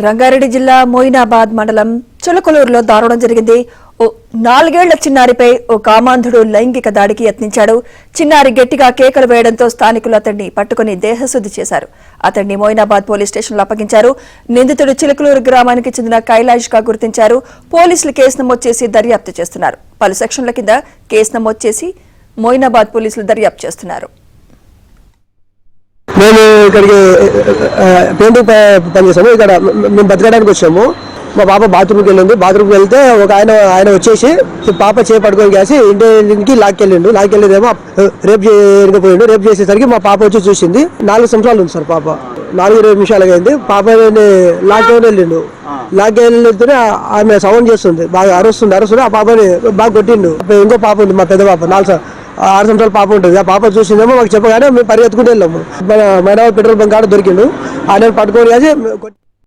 రంగారెడ్డి జిల్లా మోయినాబాద్ మండలం చులకలూరులో దారుణం జరిగింది. 4 ఏళ్ల చిన్నారిపై ఓ కామాంధుడు లైంగిక దాడికి యత్నించాడు. చిన్నారి గట్టిగా కేకలు వేయడంతో స్థానికులు అతన్ని పట్టుకుని దేహశుద్ధి చేశారు. అతన్ని మోయినాబాద్ పోలీస్ స్టేషన్లో అప్పగించారు. నిందితుడు చిలకలూరు గ్రామానికి చెందిన కైలాష్ గా గుర్తించారు. పోలీసులు కేసు నమోదు చేసి దర్యాప్తు చేస్తున్నారు. పలు సెక్షన్ల కింద కేసు నమోదు చేసి మోయినాబాద్ పోలీసులు దర్యాప్తు చేస్తున్నారు. మేము ఇక్కడికి పెయింటింగ్ పని చేసాము. ఇక్కడ మేము బతకడానికి వచ్చాము. మా పాప బాత్రూమ్కి వెళ్ళింది. బాత్రూమ్కి వెళ్తే ఒక ఆయన వచ్చేసి పాప పట్టుకొని కాసి ఇంటికి లాక్కెళ్ళిండు. లాక్కెళ్ళేదేమో రేపు చేయకపోయిండు. రేపు చేసేసరికి మా పాప వచ్చి చూసింది. 4 సంవత్సరాలు ఉంది సార్ పాప. 4-20 నిమిషాలు అయింది. పాప లాక్డౌన్ వెళ్ళిండు. లాక్కెళ్తూనే ఆమె సౌండ్ చేస్తుంది, బాగా అరుస్తుంది. ఆ పాపని బాగా కొట్టిండు. ఇంకో పాప ఉంది, మా పెద్ద పాప 6 సంవత్సరాల పాప ఉంటుంది. ఆ పాప చూసిందేమో మాకు చెప్పగానే మేము పరిగెత్తుకుంటూ వెళ్ళాము. మన మైనాబాద్ పెట్రోల్ బంక్ కాడ దొరికిండు. ఆయన పట్టుకొని కాసి